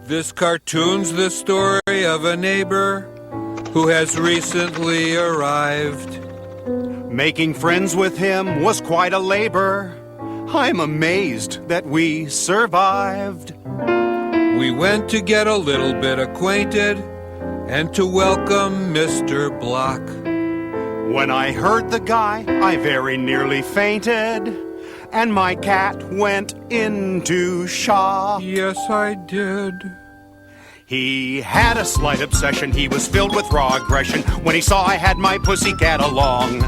This cartoon's the story of a neighbor who has recently arrived. Making friends with him was quite a labor. I'm amazed that we survived. We went to get a little bit acquainted and to welcome Mr. Block. When I heard the guy, I very nearly fainted, and my cat went into shock. Yes, I did. He had a slight obsession. He was filled with raw aggression when he saw I had my pussycat along.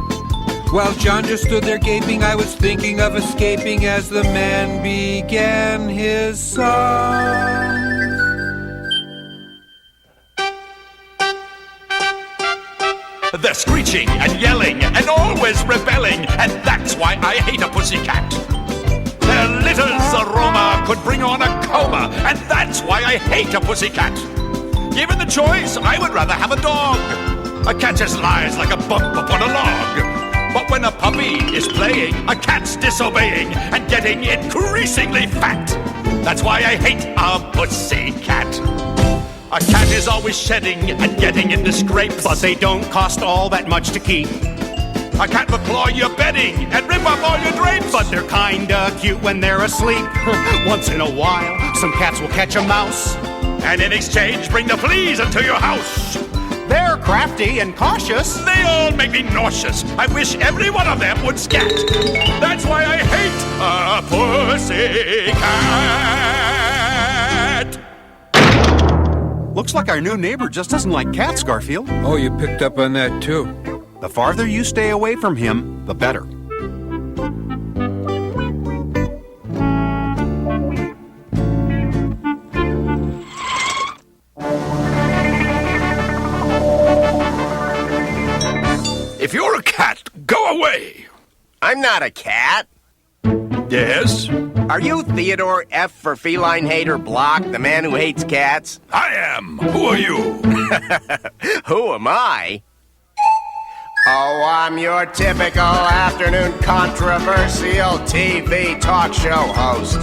While John just stood there gaping, I was thinking of escaping as the man began his song. They're screeching and yelling and always rebelling, and that's why I hate a pussycat. Their litter's aroma could bring on a coma, and that's why I hate a pussycat. Given the choice, I would rather have a dog. A cat just lies like a bump upon a log. But when a puppy is playing, a cat's disobeying and getting increasingly fat. That's why I hate a pussycat. A cat is always shedding and getting into scrapes, But they don't cost all that much to keep. a cat will claw your bedding and rip up all your drapes. But they're kinda cute when they're asleep. Once in a while, some cats will catch a mouse. And in exchange, bring the fleas into your house. They're crafty and cautious. They all make me nauseous. I wish every one of them would scat. That's why I hate a pussycat. Looks like our new neighbor just doesn't like cats, Garfield. Oh, you picked up on that too. The farther you stay away from him, the better. If you're a cat, go away. I'm not a cat. Yes, Are you Theodore F. for feline hater Block, the man who hates cats? I am. Who are you? Who am I? Oh, I'm your typical afternoon controversial TV talk show host.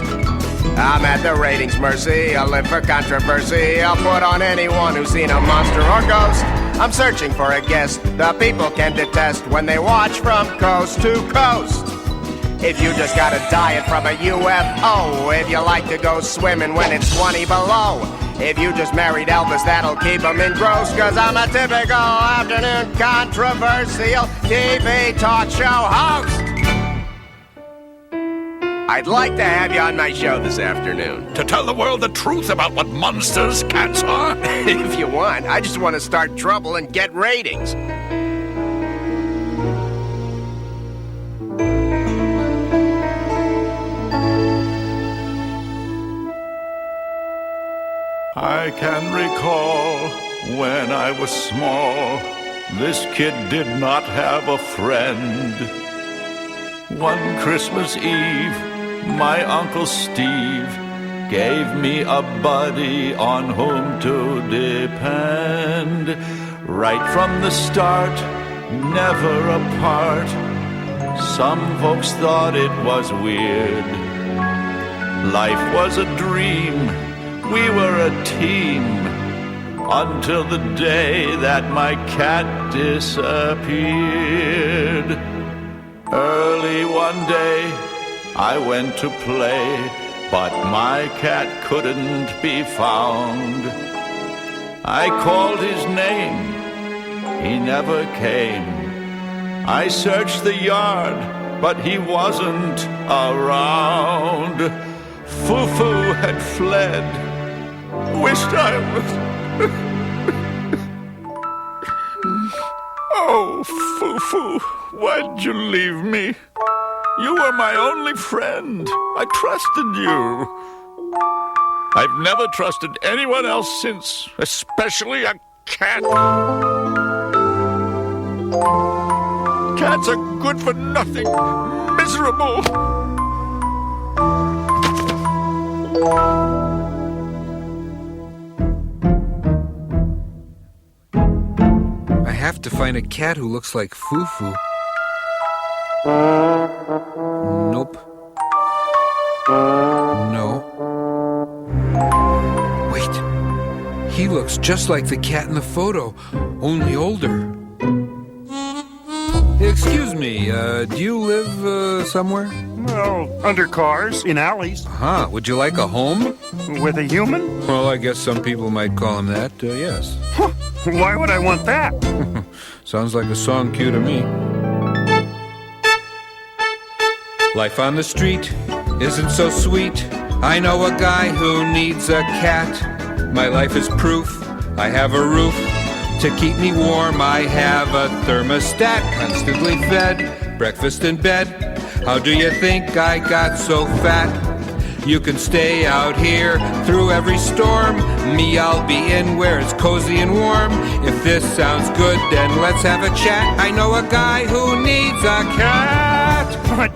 I'm at the ratings mercy. I live for controversy. I'll put on anyone who's seen a monster or ghost. I'm searching for a guest the people can detest when they watch from coast to coast. If you just got a diet from a UFO, if you like to go swimming when it's 20 below, if you just married Elvis, that'll keep him engrossed, 'cause I'm a typical afternoon controversial TV talk show host. I'd like to have you on my show this afternoon. To tell the world the truth about what monsters cats are? If you want, I just want to start trouble and get ratings. I can recall when I was small, this kid did not have a friend. One Christmas Eve, my Uncle Steve gave me a buddy on whom to depend. Right from the start, never apart, some folks thought it was weird. Life was a dream, we were a team, until the day that my cat disappeared. Early one day, I went to play, but my cat couldn't be found. I called his name, he never came. I searched the yard, but he wasn't around. Foo-Foo had fled. Wished I was... Oh, Foo-Foo, why'd you leave me? You were my only friend. I trusted you. I've never trusted anyone else since, especially a cat. Cats are good for nothing, miserable. I have to find a cat who looks like Foo-Foo. Nope. No. Wait. He looks just like the cat in the photo, only older. Excuse me, do you live somewhere? Well, under cars, in alleys. Huh, would you like a home? With a human? Well, I guess some people might call him that, yes. Huh, why would I want that? Sounds like a song cue to me. Life on the street isn't so sweet. I know a guy who needs a cat. My life is proof. I have a roof to keep me warm. I have a thermostat, constantly fed, breakfast in bed. How do you think I got so fat? You can stay out here through every storm. Me, I'll be in where it's cozy and warm. If this sounds good, then let's have a chat. I know a guy who needs a cat.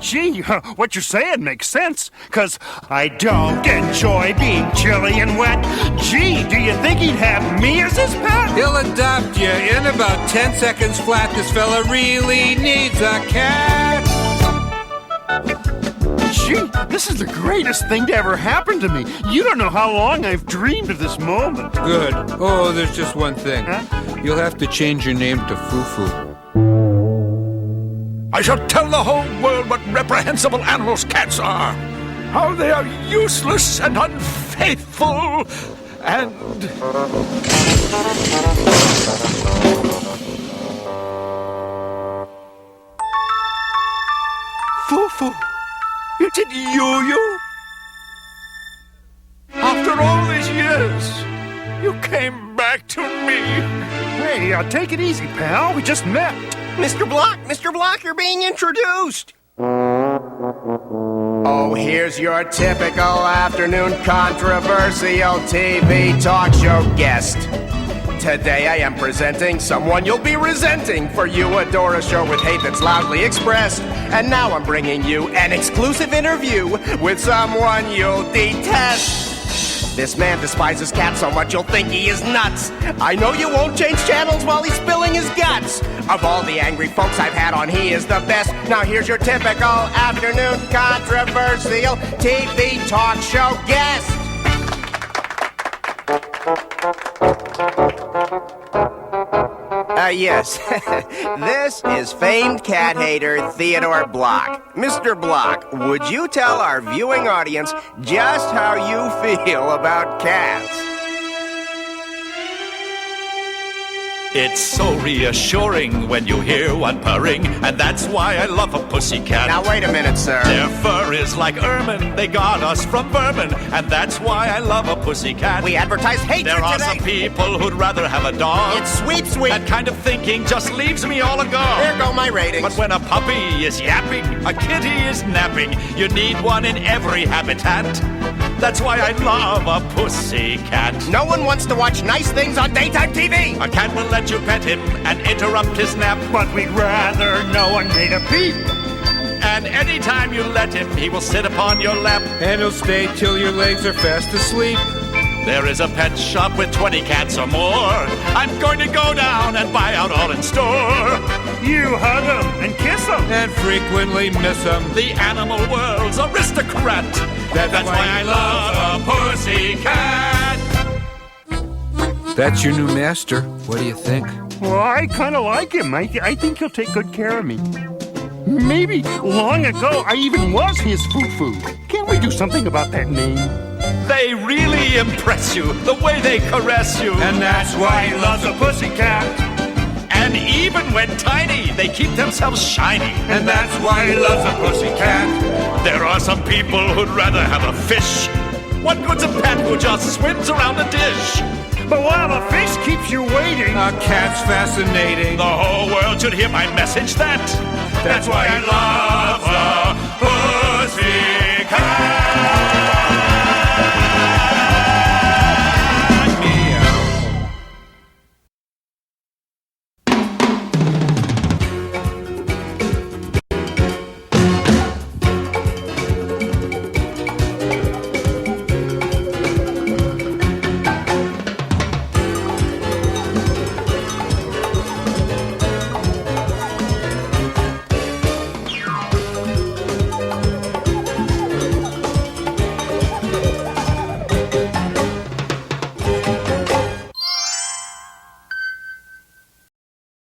Gee, what you're saying makes sense, 'cause I don't enjoy being chilly and wet. Gee, do you think he'd have me as his pet? He'll adopt you in about 10 seconds flat. This fella really needs a cat. Gee, this is the greatest thing to ever happen to me. You don't know how long I've dreamed of this moment. Good. Oh, there's just one thing. Huh? You'll have to change your name to Foo-Foo. I shall tell the whole world what reprehensible animals cats are. How they are useless and unfaithful and... Foo-Foo, it did you? After all these years, you came back to me. Hey, take it easy, pal. We just met. Mr. Block, you're being introduced. Oh, here's your typical afternoon controversial TV talk show guest. Today I am presenting someone you'll be resenting, for you adore a show with hate that's loudly expressed. And now I'm bringing you an exclusive interview with someone you'll detest. This man despises cats so much you'll think he is nuts. I know you won't change channels while he's spilling his guts. Of all the angry folks I've had on, he is the best. Now here's your typical afternoon controversial TV talk show guest. Yes. This is famed cat hater Theodore Block. Mr. Block, would you tell our viewing audience just how you feel about cats? It's so reassuring when you hear one purring, and that's why I love a pussycat. Now wait a minute, sir. Their fur is like ermine, they guard us from vermin, and that's why I love a pussycat. We advertise hatred There are today. some people who'd rather have a dog. It's sweet. That kind of thinking just leaves me all agog. There go my ratings. But when a puppy is yapping, a kitty is napping, you need one in every habitat. That's why I love a pussycat. No one wants to watch nice things on daytime TV. A cat will let you pet him and interrupt his nap. But we'd rather no one made a peep. And anytime you let him, he will sit upon your lap. And he'll stay till your legs are fast asleep. There is a pet shop with 20 cats or more. I'm going to go down and buy out all in store. You hug them and kiss them. And frequently miss them. The animal world's aristocrat. That's why I love a pussycat. That's your new master. What do you think? Well, I kind of like him. I think he'll take good care of me. Maybe long ago I even was his foo-foo. Can't we do something about that name? They really impress you, the way they caress you. And that's why he loves a pussycat. And even when tiny, they keep themselves shiny. And that's why he loves a pussycat. There are some people who'd rather have a fish. What good's a pet who just swims around a dish? But while a fish keeps you waiting, A cat's fascinating. The whole world should hear my message. That's why I love a